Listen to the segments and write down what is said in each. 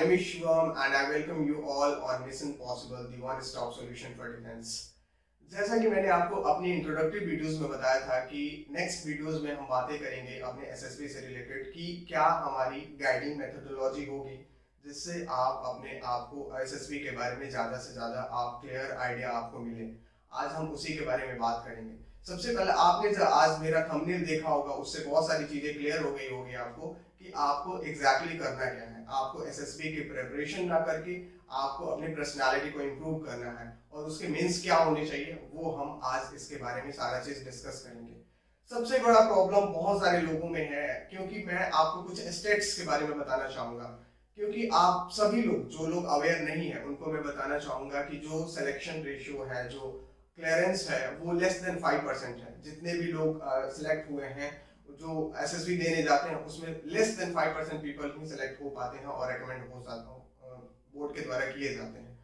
name is Shivam and I welcome you all on Mission Possible, the one-stop solution for defense. जैसा कि मैंने आपको अपनी introductory videos में बताया था कि नेक्स्ट वीडियोस में हम बातें करेंगे अपने एसएसबी से रिलेटेड कि क्या हमारी गाइडिंग मेथोडोलॉजी होगी जिससे आप अपने आप को एसएसबी के बारे में ज़्यादा से ज़्यादा आप क्लियर आइडिया आपको मिले। आज हम उसी के बारे में बात करेंगे। सबसे पहले आपने जो आज मेरा थंबनेल देखा होगा उससे बहुत सारी चीज़ें क्लियर हो गई होगी आपको कि आपको एग्जैक्टली करना क्या है। आपको एसएसबी की प्रिपरेशन ना करके आपको अपनी पर्सनालिटी को इम्प्रूव करना है और उसके मीन्स क्या होने चाहिए वो हम आज इसके बारे में सारा चीज डिस्कस करेंगे। सबसे बड़ा प्रॉब्लम बहुत सारे लोगों में है, क्योंकि मैं आपको कुछ स्टेट्स के बारे में बताना चाहूंगा, क्योंकि आप सभी लोग जो लोग अवेयर नहीं है उनको मैं बताना चाहूंगा कि जो सिलेक्शन रेशियो है, जो क्लियरेंस है वो लेस देन 5% है। जितने भी लोग सिलेक्ट हुए हैं जो एसएसबी देने जाते हैं उसमें लेस देन 5% पीपल ही सिलेक्ट हो पाते हैं और रिकमेंड हो जाता बोर्ड के द्वारा किए जाते हैं।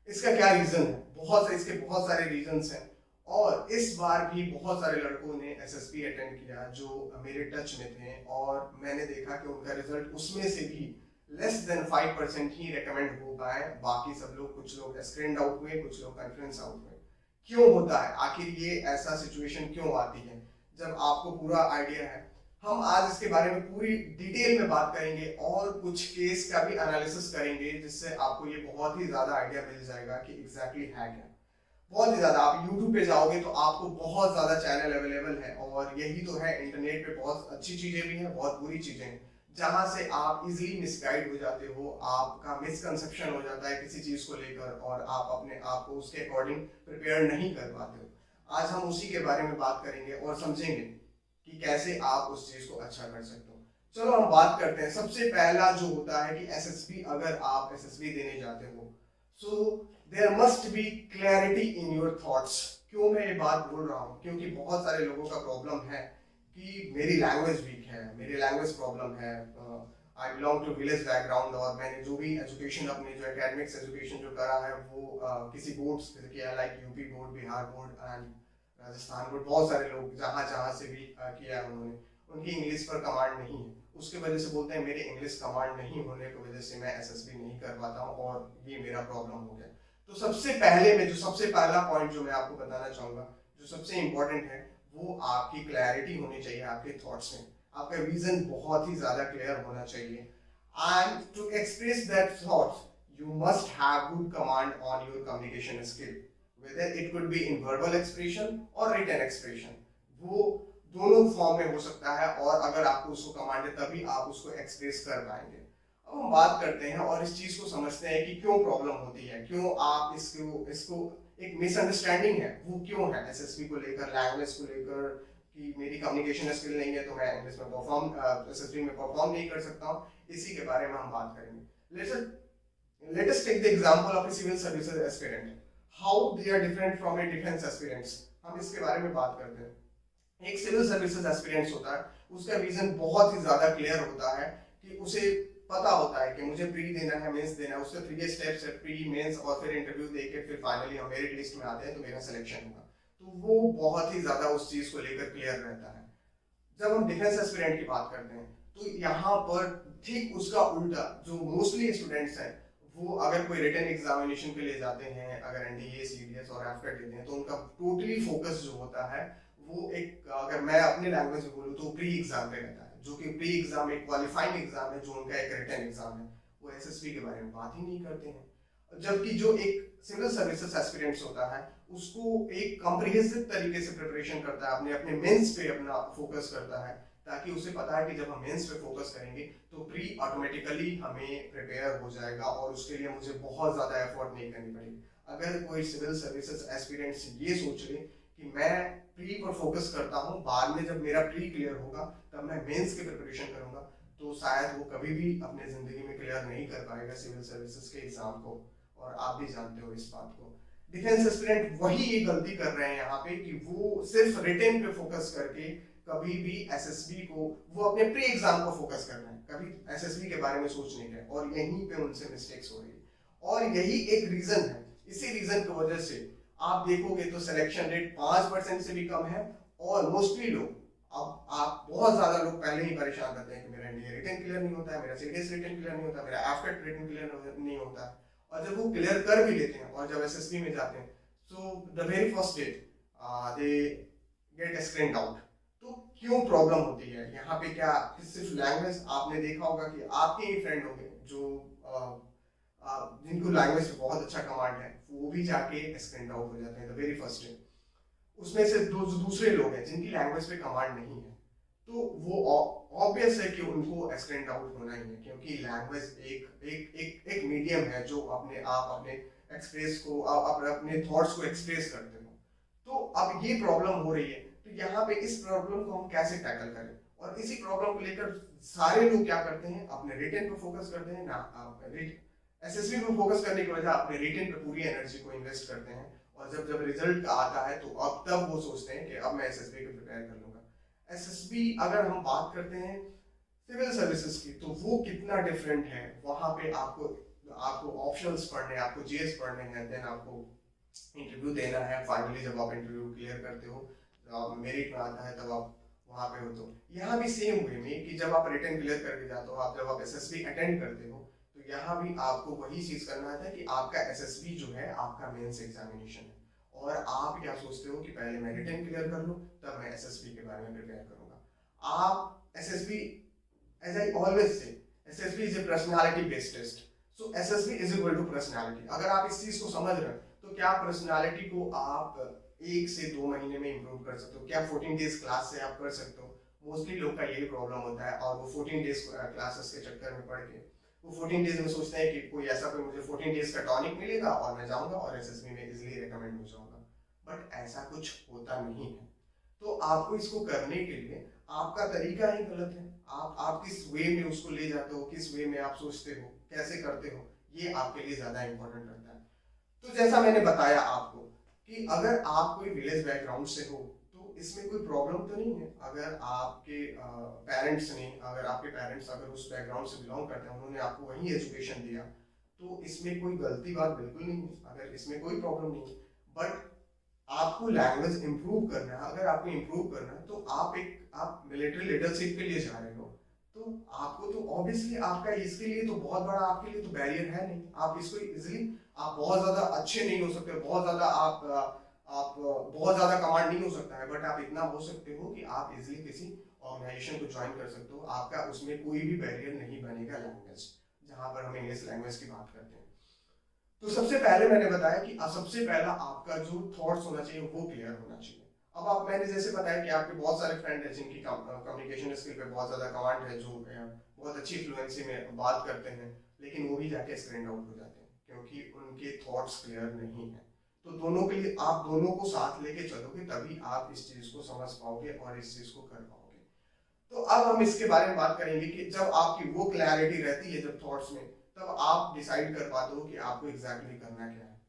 इसका क्या रीजन है? इसके बहुत सारे रीजंस हैं और इस बार भी बहुत सारे लड़कों ने एसएसबी अटेंड किया जो मेरे टच में थे और मैंने देखा कि उनका रिजल्ट उसमें से भी लेस देन 5% ही रिकमेंड हो पाए। बाकी सब लोग, कुछ लोग स्क्रीन्ड आउट हुए, कुछ लोग कॉन्फ्रेंस आउट हुए। क्यों होता है? आखिर ये ऐसा सिचुएशन क्यों आती है? जब आपको पूरा आइडिया है, हम आज इसके बारे में पूरी डिटेल में बात करेंगे और कुछ केस का भी एनालिसिस करेंगे जिससे आपको ये बहुत ही ज्यादा आइडिया मिल जाएगा कि एग्जैक्टली है क्या। बहुत ही ज्यादा आप YouTube पे जाओगे तो आपको बहुत ज्यादा चैनल अवेलेबल है और यही तो है, इंटरनेट पे बहुत अच्छी चीजें भी हैं, बहुत बुरी चीजें हैं, जहां से आप इजीली मिसगाइड हो जाते हो, आपका मिसकंसेप्शन हो जाता है किसी चीज को लेकर और आप अपने आप को उसके अकॉर्डिंग प्रिपेयर नहीं कर पाते हो। आज हम उसी के बारे में बात करेंगे और समझेंगे कि कैसे आप उस चीज को अच्छा कर सकते हो। चलो हम बात करते हैं। सबसे पहला जो होता है कि एसएसबी, अगर आप एसएसबी देने जाते हो so there must be clarity in your thoughts. क्यों मैं ये बात बोल रहा हूँ? क्योंकि बहुत सारे लोगों का प्रॉब्लम है कि मेरी लैंग्वेज वीक है, मेरी लैंग्वेज प्रॉब्लम है, I belong to village background और मैंने जो भी एजुकेशन, अपनी जो एकेडमिक्स एजुकेशन जो करा है वो किसी बोर्ड से किया, like UP board, Bihar board and Rajasthan board. बहुत सारे लोग जहाँ जहाँ से भी किया है उन्होंने, उनकी इंग्लिश पर कमांड नहीं है, उसके वजह से बोलते हैं मेरी इंग्लिश कमांड नहीं होने की वजह से मैं एसएसबी नहीं कर पाता हूँ और ये मेरा प्रॉब्लम हो गया। तो सबसे पहले में जो सबसे पहला पॉइंट जो मैं आपको बताना चाहूंगा, जो सबसे इंपॉर्टेंट है, वो आपकी क्लैरिटी होनी चाहिए आपके थॉट्स में। आपका विजन बहुत ही ज्यादा क्लियर होना चाहिए and to express that thoughts you must have good command on your communication skill, whether it could be in verbal expression or written expression। वो दोनों फॉर्म में हो सकता है और अगर आपको उसको कमांड है तभी आप उसको एक्सप्रेस कर पाएंगे। अब हम बात करते हैं और इस चीज को समझते हैं कि क्यों प्रॉब्लम होती है, क्यों आप इसको एक मिसअंडरस्टैंडिंग है वो क्यों है एसएसबी को लेकर, लैंग्वेज को लेकर, कि मेरी कम्युनिकेशन स्किल नहीं है तो मैं इंग्लिश में एसएसबी में परफॉर्म नहीं कर सकता हूँ। इसी के बारे में हम बात करेंगे। Let us take the example of a civil services aspirant, how they are different from a defence aspirants. हम इसके बारे में बात करते हैं। एक सिविल सर्विसेज एस्पिरेंट्स होता है, उसका विजन बहुत ही ज्यादा क्लियर होता है कि उसे पता होता है कि मुझे प्री देना है, मेंस देना है, उसके 3 स्टेप्स है, प्री, मेंस और फिर इंटरव्यू देके फिर फाइनली हम मेरिट लिस्ट में आते हैं तो मेरा सिलेक्शन होगा। तो वो बहुत ही ज्यादा उस चीज को लेकर क्लियर रहता है। जब हम डिफेंस एस्पिरेंट की बात करते हैं तो यहाँ पर ठीक उसका उल्टा, जो मोस्टली स्टूडेंट्स हैं वो अगर कोई रिटन एग्जामिनेशन के लिए जाते हैं, अगर एनडीए, सीडीएस और एफकेट देते हैं तो उनका टोटली फोकस जो होता है वो एक, अगर मैं अपने लैंग्वेज में बोलूँ तो प्री एग्जाम पे रहता है, जो कि प्री एग्जाम एक क्वालिफाइंग एग्जाम है, जो उनका एक रिटन एग्जाम है। वो एसएसबी के बारे में बात ही नहीं करते हैं। जबकि जो एक सिविल सर्विसेज एस्पिरेंट्स होता है उसको एक कॉम्प्रिहेंसिव तरीके से प्रिपरेशन करता है, अपने अपने मेंस पे अपना फोकस करता है, ताकि उसे पता है कि जब हम मेंस पे फोकस करेंगे तो प्री ऑटोमेटिकली हमें प्रिपेयर हो जाएगा और उसके लिए मुझे बहुत ज्यादा एफर्ट नहीं करनी पड़ेगी। अगर कोई सिविल सर्विसेज एस्पिरेंट्स ये सोच ले कि मैं प्री पर फोकस करता हूँ, बाद में जब मेरा प्री क्लियर होगा तब मैं मेंस की प्रिपरेशन करूंगा, तो शायद वो कभी भी अपने जिंदगी में क्लियर नहीं कर पाएगा सिविल सर्विसेज के एग्जाम को। और आप भी जानते हो इस बात को। डिफेंस एस्पिरेंट वही ये गलती कर रहे हैं यहाँ पे कि वो सिर्फ रिटन पे फोकस करके कभी भी एसएसबी को, वो अपने प्री एग्जाम को फोकस कर रहे हैं, कभी एसएसबी के बारे में सोच नहीं रहे और यहीं पे उनसे मिस्टेक्स हो रही है। और यही एक रीजन है। इसी रीजन की वजह से आप देखोगे तो सिलेक्शन रेट 5% से भी कम है और मोस्टली लोग अब आप बहुत ज़्यादा लोग पहले ही परेशान रहते हैं कि मेरा एनडीए रिटन क्लियर नहीं होता है, मेरा सीडीएस रिटन क्लियर नहीं होता, मेरा एफकेट रिटन क्लियर नहीं होता है। और जब वो क्लियर कर भी लेते हैं और जब एसएसबी में जाते हैं, so the very first day they get screened out. तो क्यों प्रॉब्लम होती है यहाँ पे? क्या सिर्फ लैंग्वेज? आपने देखा होगा कि आपके ही फ्रेंड होंगे जो जिनको लैंग्वेज पे बहुत अच्छा कमांड है, वो भी जाके स्क्रीन्ड आउट हो जाते हैं द वेरी फर्स्ट डे। उसमें से जो दूसरे लोग हैं जिनकी लैंग्वेज पे कमांड नहीं है, तो वो ऑब्वियस है कि उनको एक्सटेंड आउट होना ही है, क्योंकि लैंग्वेज एक एक एक एक मीडियम है जो आप अपने एक्सप्रेस को अपने थॉट्स को एक्सप्रेस करते हो। तो अब ये प्रॉब्लम हो रही है, तो यहाँ पे इस प्रॉब्लम को हम कैसे टैकल करें? और इसी प्रॉब्लम को लेकर सारे लोग क्या करते हैं, अपने रिटन पे फोकस करते हैं ना, एसएसबी पे फोकस करने की वजह अपने रिटन पे पूरी एनर्जी को इन्वेस्ट करते हैं। और जब जब रिजल्ट आता है तो अब तब वो सोचते हैं कि अब मैं एसएसबी को प्रिपेयर कर लूंगा। एसएसबी अगर हम बात करते हैं सिविल सर्विसेज की, तो वो कितना डिफरेंट है। वहां पे आपको आपको ऑप्शंस पढ़ने हैं, आपको जीएस पढ़ने हैं, देन आपको इंटरव्यू देना है। फाइनली जब आप इंटरव्यू क्लियर करते हो, मेरिट में आता है, तब आप वहां पे हो। तो यहाँ भी सेम वे में कि जब आप रिटन क्लियर करके जाते हो, आप जब आप एसएसबी अटेंड करते हो, तो यहाँ भी आपको वही चीज करना था कि आपका एसएसबी जो है आपका मेंस एग्जामिनेशन है। और आप क्या सोचते हो कि पहले मैं रिटन क्लियर कर लूं, तब मैं एसएसबी के बारे में प्रिपेयर करूंगा। आप SSB, as I always say, SSB is a personality based test. So SSB is equal to personality. अगर आप इस चीज को समझ रहे हैं, तो क्या पर्सनालिटी को आप 1 से 2 महीने में इंप्रूव कर सकते हो? क्या 14 डेज क्लास से आप कर सकते हो? मोस्टली लोग का यही प्रॉब्लम होता है, और वो 14 डेज क्लासेस के चक्कर में पड़ के वो 14 डेज में सोचते हैं कि कोई ऐसा कोई मुझे 14 डेज का टॉनिक मिलेगा और मैं जाऊंगा और एसएसबी में इजीली रिकमेंड हो जाऊंगा। बट ऐसा कुछ होता नहीं है। तो आपको इसको करने के लिए आपका तरीका ही गलत है। आप किस वे में उसको ले जाते हो, किस वे में आप सोचते हो, कैसे करते हो, ये आपके लिए ज्यादा इंपॉर्टेंट रहता है। तो जैसा मैंने बताया आपको कि अगर आप कोई विलेज बैकग्राउंड से हो, तो इसमें कोई प्रॉब्लम तो नहीं है। अगर आपके पेरेंट्स ने, अगर आपके पेरेंट्स अगर उस बैकग्राउंड से बिलोंग करते हैं, उन्होंने आपको वही एजुकेशन दिया, तो इसमें कोई गलती बात बिल्कुल नहीं है। अगर इसमें कोई प्रॉब्लम नहीं है। बट आपको लैंग्वेज इंप्रूव करना है। अगर आपको इंप्रूव करना है, तो आप मिलिट्री लीडरशिप के लिए जा रहे हो, तो आपको तो ऑब्वियसली आपका इसके लिए तो बहुत बड़ा आपके लिए तो बैरियर है नहीं। आप इसको इजिली, आप बहुत ज्यादा अच्छे नहीं हो सकते, बहुत ज्यादा आप बहुत ज्यादा कमांड नहीं हो सकता है, बट आप इतना हो सकते हो कि आप इजिली किसी ऑर्गेनाइजेशन को ज्वाइन कर सकते हो। आपका उसमें कोई भी बैरियर नहीं बनेगा लैंग्वेज, जहां पर हम इंग्लिश लैंग्वेज की बात करते हैं। तो सबसे पहले मैंने बताया कि सबसे पहला आपका जो थॉट्स होना चाहिए वो क्लियर होना चाहिए। अब आप, मैंने जैसे बताया कि आपके बहुत सारे फ्रेंड हैं जिनकी कम्युनिकेशन स्किल पे बहुत ज्यादा कमांड है, जो बहुत अच्छी फ्लुएंसी में बात करते हैं, लेकिन वो भी जाके स्क्रीन आउट हो जाते हैं क्योंकि उनके थॉट्स क्लियर नहीं है। तो दोनों के लिए, आप दोनों को साथ लेके चलोगे, तभी आप इस चीज को समझ पाओगे और इस चीज को कर पाओगे। तो अब हम इसके बारे में बात करेंगे कि जब आपकी वो क्लैरिटी रहती है जब थॉट्स में, तब आप डिसाइड कर पाते हो कि आपको एग्जैक्टली करना क्या है।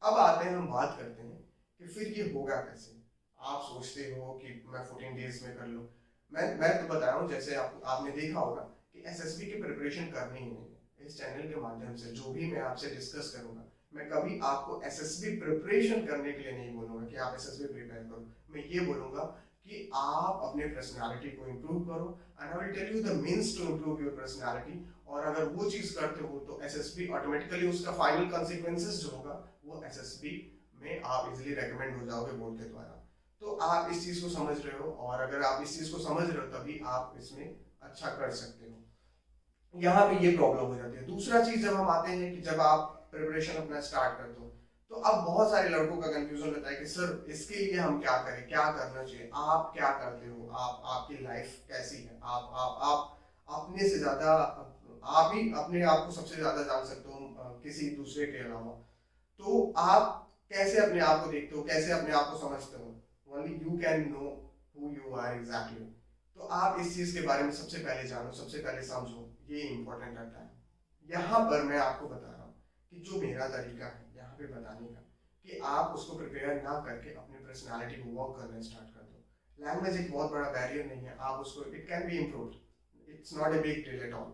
अब आते हैं, हम बात करते हैं कि फिर ये होगा कैसे। आप सोचते हो कि मैं 14 डेज में कर लूं। मैं तो बता रहा हूँ, जैसे आपने देखा होगा कि एसएसबी की प्रिपरेशन करनी ही नहीं है। इस चैनल के माध्यम से जो भी मैं आपसे डिस्कस करूंगा, मैं कभी आपको एसएसबी प्रिपरेशन करने के लिए नहीं बोलूंगा कि आप एसएसबी प्रिपेयर करो। मैं ये बोलूंगा कि आप अपने पर्सनालिटी को इंप्रूव करो, and I will tell you the means to improve your personality. और अगर वो चीज करते हो, तो एसएसबी ऑटोमेटिकली, उसका फाइनल कॉन्सिक्वेंसेस जो होगा वो एसएसबी में आप इजिली रेकमेंड हो जाओगे बोर्ड के द्वारा। तो आप इस चीज को समझ रहे हो, और अगर आप इस चीज को समझ रहे हो, तभी आप इसमें अच्छा कर सकते हो। यहाँ पे ये प्रॉब्लम हो जाती है। दूसरा चीज, जब हम आते हैं कि जब आप प्रिपरेशन अपना स्टार्ट करते हो, तो अब बहुत सारे लड़कों का कंफ्यूजन रहता है कि सर इसके लिए हम क्या करें, क्या करना चाहिए, आप क्या करते हो, आपकी लाइफ कैसी है, आप अपने से ज्यादा, आप ही अपने आप को सबसे ज्यादा जान सकते हो किसी दूसरे के अलावा। तो आप कैसे अपने आप को देखते हो, कैसे अपने आप को समझते हो, only you can know who you are exactly. तो आप इस चीज के बारे में सबसे पहले जानो, सबसे पहले समझो, ये इंपॉर्टेंट रहता है। यहाँ पर मैं आपको बता रहा हूँ कि जो मेरा तरीका है यहाँ पे बताने का, कि आप उसको प्रिपेयर ना करके अपनी पर्सनालिटी को वर्क करना स्टार्ट कर दो। लैंग्वेज एक बहुत बड़ा बैरियर नहीं है, आप उसको, it can be improved, it's not a big deal at all.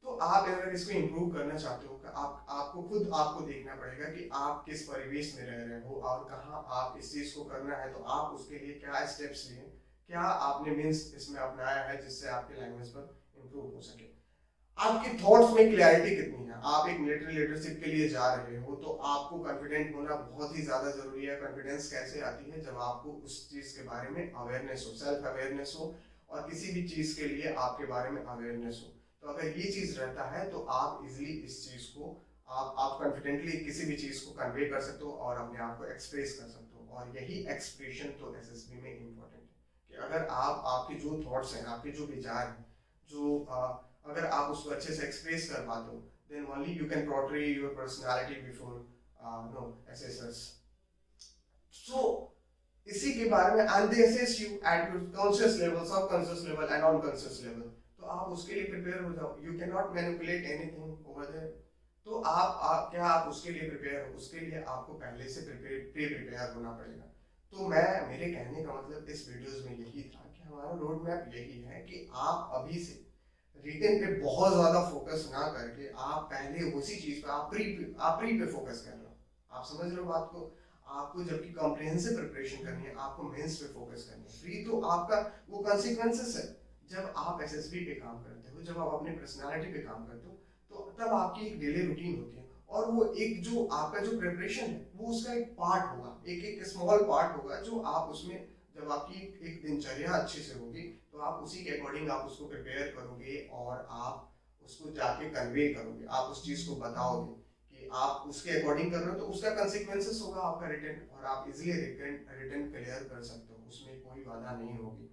तो आप अगर इसको इम्प्रूव करना चाहते हो, आपको खुद आपको देखना पड़ेगा कि आप किस परिवेश में रह रहे हो और कहाँ आप इस चीज को करना है। तो आप उसके लिए क्या स्टेप्स लिए, क्या आपने मीन्स इसमें अपनाया है जिससे आपके लैंग्वेज पर इम्प्रूव हो सके। आपके थॉट्स में क्लैरिटी कितनी है। आप एक मिलिट्री लीडरशिप के लिए जा रहे हो तो आपको कॉन्फिडेंट होना बहुत ही ज्यादा जरूरी है। कॉन्फिडेंस कैसे आती है, जब आपको उस चीज के बारे में अवेयरनेस हो, सेल्फ अवेयरनेस हो, और किसी भी चीज के लिए आपके बारे में अवेयरनेस हो। तो अगर ये चीज रहता है तो आप इजिली इस चीज को आप कॉन्फिडेंटली किसी भी चीज को कन्वे कर सकते हो और अपने आप को एक्सप्रेस कर सकते हो। और यही एक्सप्रेशन तो एसएसबी में इम्पोर्टेंट है कि अगर आप आपके जो थॉट्स हैं, आपके जो विचार हैं, जो अगर आप उसको अच्छे से एक्सप्रेस कर पाते हो, then only you can portray your personality before no assessors. So इसी के बारे में and they assess you at your conscious level, subconscious level and unconscious level. तो आप उसके लिए प्रिपेयर हो जाओ। You cannot manipulate anything over there. तो आप क्या आप उसके लिए प्रिपेयर हो, उसके लिए आपको पहले से प्रिपेयर होना पड़ेगा। तो मेरे कहने का मतलब इस वीडियोस में यही था कि हमारा रोड मैप यही है कि आप अभी से रिटन पे बहुत ज्यादा फोकस ना करके आप पहले उसी चीज पे आप प्री पे फोकस कर रहे हो। आप समझ रहे हो बात को। आपको जबकि कॉम्प्रिहेंसिव प्रिपरेशन करनी है, आपको मेंस पे फोकस करनी है। प्री तो आपका वो कॉन्सिक्वेंसेस है। जब आप एसएसबी पे काम करते हो, जब आप अपनी पर्सनालिटी पे काम करते हो, तो तब आपकी एक डेली रूटीन होती है और वो एक जो आपका जो प्रिपरेशन है वो उसका एक पार्ट होगा, एक स्मॉल पार्ट होगा जो आप उसमें जब आपकी एक दिनचर्या अच्छी से होगी तो आप उसी के अकॉर्डिंग आप उसको प्रिपेयर करोगे और आप उसको जाके कन्वे करोगे, आप उस चीज को बताओगे कि आप उसके अकॉर्डिंग कर रहे हो तो उसका कंसिक्वेंसेस होगा आपका रिटर्न, और आप इजीली रिटर्न क्लियर कर सकते हो, उसमें कोई बाधा नहीं होगी।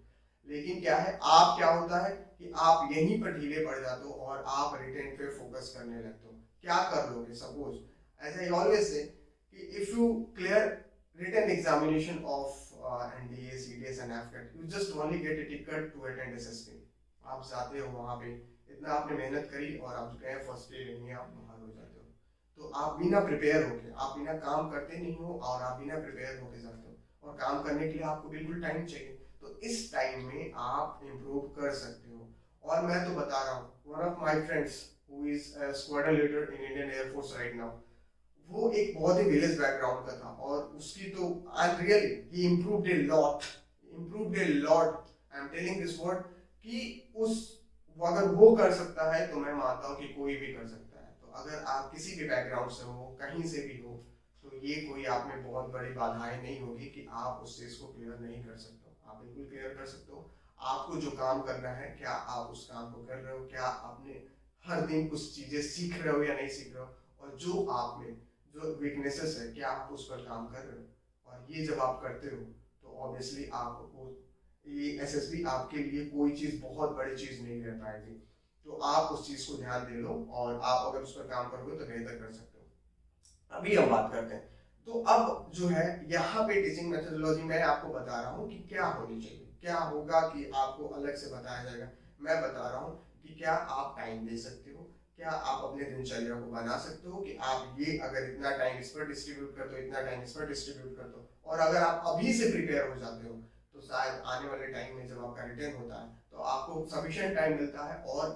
लेकिन क्या है, आप क्या होता है कि आप यहीं पर ढीले पड़ जाते हो और आप रिटर्न पे फोकस करने लगते हो। क्या कर लोगे, सपोज एज आई ऑलवेज से कि if you clear written examination of NDA, CDS and AFCAT, you just only get a ticket to attend SSB. आप जाते हो वहाँ पे, इतना आपने मेहनत करी और आप गए फर्स्ट डे लेंगे, आप बाहर हो जाते हो। तो आप बिना प्रिपेयर होके, आप बिना काम करते नहीं हो और आप बिना प्रिपेयर होके जाते हो, और काम करने के लिए आपको बिल्कुल टाइम चाहिए। तो इस टाइम में आप इम्प्रूव कर सकते हो। और मैं तो बता रहा हूँ, one of my friends who is squadron leader in Indian air force right now, वो एक बहुत ही विलेज बैकग्राउंड का था और उसकी तो I really he improved a lot. I am telling this word कि उस अगर वो कर सकता है तो मैं मानता हूँ कि कोई भी कर सकता है। तो अगर आप किसी भी बैकग्राउंड से हो, कहीं से भी हो, तो ये कोई आप में बहुत बड़ी बाधाएं नहीं होगी कि आप उस चीज को क्लियर नहीं कर सकते हो। आप बिल्कुल क्लियर कर सकते हो। आपको जो काम करना है, क्या आप उस काम को कर रहे हो, क्या आपने हर दिन कुछ चीजें सीख रहे हो या नहीं सीख रहे हो, और जो आप में जो वीकनेसेस है क्या आप उस पर काम कर रहे हो। और ये जब आप करते हो तो ऑब्वियसली आपको ये एसएसबी आपके लिए कोई चीज बहुत बड़ी चीज नहीं रह पाएगी। तो आप उस चीज को ध्यान दे लो और आप अगर उस पर काम करोगे तो बेहतर कर सकते हो। अभी हम बात करते हैं, तो अब जो है यहाँ पे टीचिंग मेथोडोलॉजी मैं आपको बता रहा हूँ कि क्या होनी चाहिए, क्या होगा कि आपको अलग से बताया जाएगा। मैं बता रहा हूँ कि क्या आप टाइम दे सकते हो, क्या आप अपने दिनचर्या को बना सकते हो कि आप ये अगर इतना टाइम इस पर डिस्ट्रीब्यूट कर दो, इतना टाइम इस पर डिस्ट्रीब्यूट कर दो। और अगर आप अभी से प्रिपेयर हो जाते हो तो शायद आने वाले टाइम में जब आपका रिटर्न होता है तो आपको सफिशिएंट टाइम मिलता है, और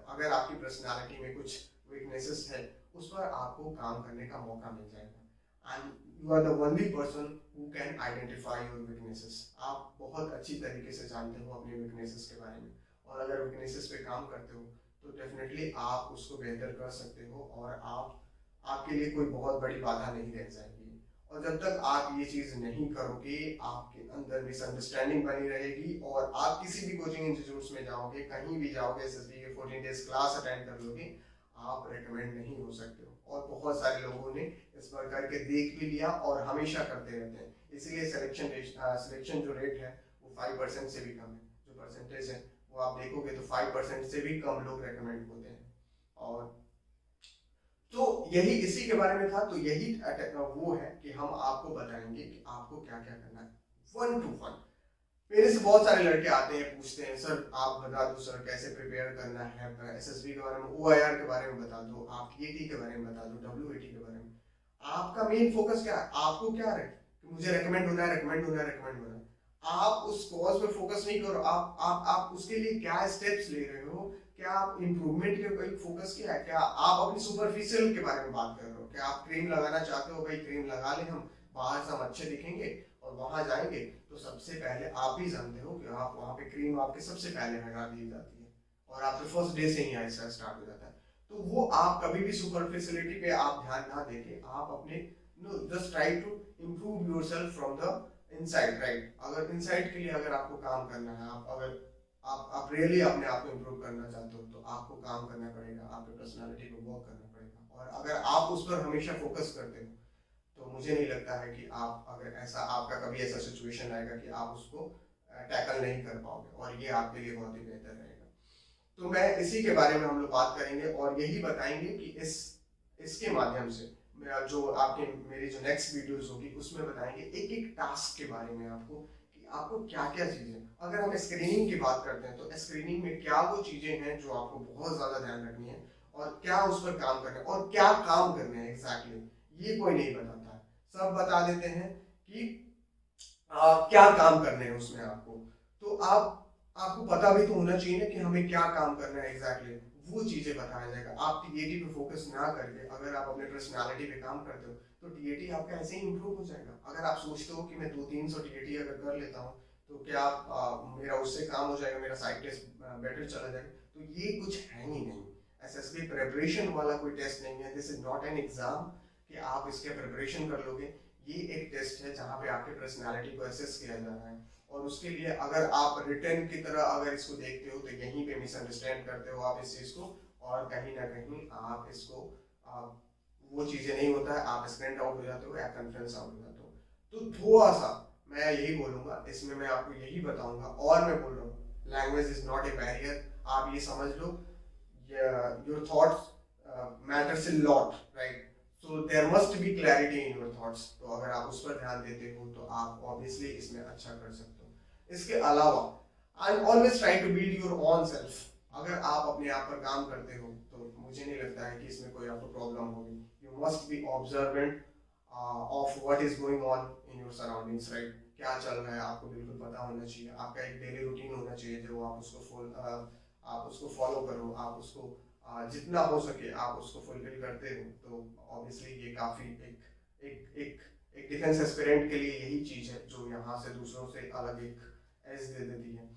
अगर आपकी पर्सनालिटी में कुछ वीकनेसेस है उस पर आपको काम करने का मौका मिल जाएगा। And you are the only person who can identify your weaknesses. आप बहुत अच्छी तरीके से जानते हो अपने वीकनेसेस के बारे में, और अगर वीकनेसेस पे काम करते हो तो डेफिनेटली आप उसको बेहतर कर सकते हो और आपके लिए कोई बहुत बड़ी बाधा नहीं रह जाएगी। और जब तक आप ये चीज नहीं करोगे, आपके अंदर मिसअंडरस्टैंडिंग बनी रहेगी और आप किसी भी कोचिंग इंस्टीट्यूट्स में जाओगे, कहीं भी जाओगे, एसएसबी के 14 डेज क्लास अटेंड कर लोगे, आप रेकमेंड नहीं हो सकते हो। और बहुत सारे लोगों ने इस पर करके देख भी लिया और हमेशा करते रहते हैं। इसीलिए सिलेक्शन जो रेट है वो 5% से भी कम है। जो परसेंटेज है वो आप देखोगे तो 5% से भी कम लोग रेकमेंड होते हैं। और तो यही इसी के बारे में था। तो यही वो है कि हम आपको बताएंगे कि आपको क्या क्या करना है 1 to 1। मेरे से बहुत सारे लड़के आते हैं, पूछते हैं सर आप बता दो सर कैसे प्रिपेयर करना है, एसएसबी के बारे में, ओआईआर के बारे में बता दो, आप टीएटी के बारे में बता दो, डब्ल्यूएटी के बारे में। आपका मेन फोकस क्या है, आपको क्या है कि मुझे रेकमेंड होना है, रेकमेंड होना है, रेकमेंड होना है। आप उस कॉज पे फोकस नहीं करो। आप उसके लिए क्या स्टेप्स ले रहे हो, क्या आप इम्प्रूवमेंट के ऊपर फोकस किया है, क्या आप अपनी सुपरफिशियल के बारे में बात कर रहे हो, क्या आप क्रीम लगाना चाहते हो, भाई क्रीम लगा ले हम, बाहर से हम अच्छे दिखेंगे और वहां जाएंगे तो सबसे पहले आप भी जानते हो कि आप वहां पे क्रीम आपके सबसे पहले लगा दी जाती है और आपके फर्स्ट डे से ही ऐसा स्टार्ट हो जाता है। तो वो आप कभी भी सुपरफिशियलिटी पे आप ध्यान ना देके आप अपने no just try to improve yourself from the inside, right. अगर इनसाइड के लिए अगर आपको काम करना है, आप अगर आप रियली अपने आप को इम्प्रूव करना चाहते हो तो आपको काम करना पड़ेगा, आपके पर्सनालिटी को वर्क करना पड़ेगा। और अगर आप उस पर हमेशा फोकस करते हो तो मुझे नहीं लगता है कि आप अगर ऐसा आपका कभी ऐसा सिचुएशन आएगा कि आप उसको टैकल नहीं कर पाओगे, और ये आपके लिए बहुत ही बेहतर रहेगा। तो मैं इसी के बारे में हम लोग बात करेंगे और यही बताएंगे कि इसके माध्यम से जो आपके मेरी जो नेक्स्ट वीडियोस होगी उसमें बताएंगे एक एक टास्क के बारे में आपको कि आपको क्या क्या चीजें, अगर हम स्क्रीनिंग की बात करते हैं तो स्क्रीनिंग में क्या वो चीजें हैं जो आपको बहुत ज्यादा ध्यान रखनी है और क्या उस पर काम करना है और क्या काम करना है एग्जैक्टली, ये कोई नहीं बताता है। सब बता देते हैं कि क्या काम करने हैं उसमें आपको। तो आपको पता भी तो होना चाहिए ना कि हमें क्या काम करना है एग्जैक्टली, वो चीजें बताया जाएगा। आप टीएटी पे फोकस ना करके अगर आप अपने पर्सनालिटी पे काम करते हो तो टीएटी आपका ऐसे ही इंप्रूव हो जाएगा। अगर आप सोचते हो कि मैं 200-300 टीएटी अगर कर लेता हूँ तो क्या मेरा उससे काम हो जाएगा, मेरा साइड टेस्ट बेटर चला जाएगा, तो ये कुछ है ही नहीं। एसएसबी प्रिपरेशन वाला कोई टेस्ट नहीं है, this is not an exam कि आप इसके प्रिपरेशन कर लोगे। ये एक टेस्ट है जहाँ पे आपके पर्सनालिटी को असेस किया जा रहा है, और उसके लिए अगर आप रिटर्न की तरह अगर इसको देखते हो तो यहीं पे मिसअंडरस्टैंड करते हो आप इस चीज को, और कहीं ना कहीं आप इसको वो चीजें नहीं होता है, आप स्टैंड आउट हो जाते हो या कॉन्फिडेंस आउट हो जाते हो। तो थोड़ा सा मैं यही बोलूंगा इसमें, मैं आपको यही बताऊंगा, और मैं बोल रहा हूँ language is not a barrier. आप ये समझ लो, your thoughts matters a lot, right. So there must be clarity in your thoughts। तो अगर आप उस पर ध्यान देते हो तो आप ऑब्वियसली इसमें अच्छा कर सकते हो। इसके अलावा I always try to build your own self. अगर आप अपने आप पर काम करते हो तो मुझे नहीं लगता है कि इसमें कोई आपको प्रॉब्लम होगी। You must be observant of what is going on in your surroundings, right. क्या चल रहा है आपको बिल्कुल पता होना चाहिए। आपका एक डेली रूटीन होना चाहिए जो आप उसको फॉलो करो, आप उसको जितना हो सके आप उसको फुलफिल करते हो। तो ऑब्वियसली ये काफ़ी एक डिफेंस एस्पिरेंट के लिए यही चीज़ है जो यहाँ से दूसरों से अलग एक एज दे देती है।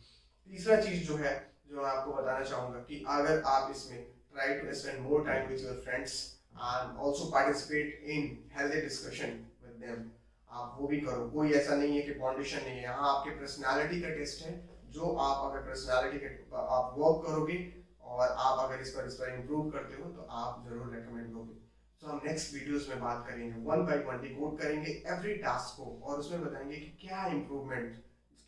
तीसरा चीज़ जो है जो मैं आपको बताना चाहूँगा कि अगर आप इसमें try to spend more time with your friends and also participate in healthy discussion with them, आप वो भी करो। कोई ऐसा नहीं है कि फाउंडेशन नहीं है, यहाँ आपके पर्सनालिटी का टेस्ट है। जो आप अगर पर्सनालिटी के आप वर्क करोगे और आप अगर इस पर इम्प्रूव करते हो तो आप जरूर रेकमेंड होगे। तो हम नेक्स्ट वीडियोस में बात करेंगे, 1 बाय 1 डिकोड करेंगे एवरी टास्क को, और उसमें बताएंगे कि क्या इम्प्रूवमेंट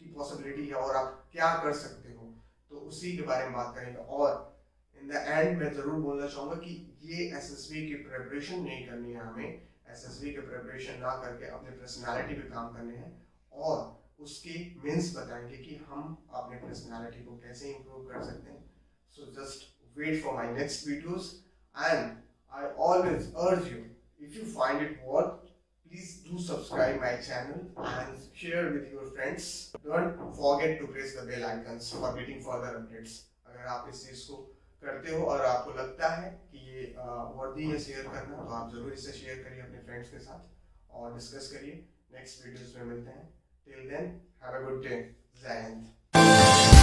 की पॉसिबिलिटी है और आप क्या कर सकते हो। तो उसी के बारे में बात करेंगे। और इन द एंड मैं जरूर बोलना चाहूँगा कि ये एसएसबी की प्रिपरेशन नहीं करनी है हमें। एसएसबी की प्रिपरेशन ना करके अपने पर्सनालिटी पे काम करने हैं, और उसके मीन्स बताएंगे कि हम अपने पर्सनालिटी को कैसे इम्प्रूव कर सकते हैं। So just wait for my next videos, and I always urge you, if you find it worth, please do subscribe my channel and share with your friends. Don't forget to press the bell icons for getting further updates। अगर आप इस चीज़ को करते हो और आपको लगता है कि ये वर्दी है शेयर करना, तो आप जरूर इसे शेयर करिए अपने फ्रेंड्स के साथ और डिस्कस करिए। नेक्स्ट वीडियोस में मिलते हैं। Till then, have a good day। जय हिंद।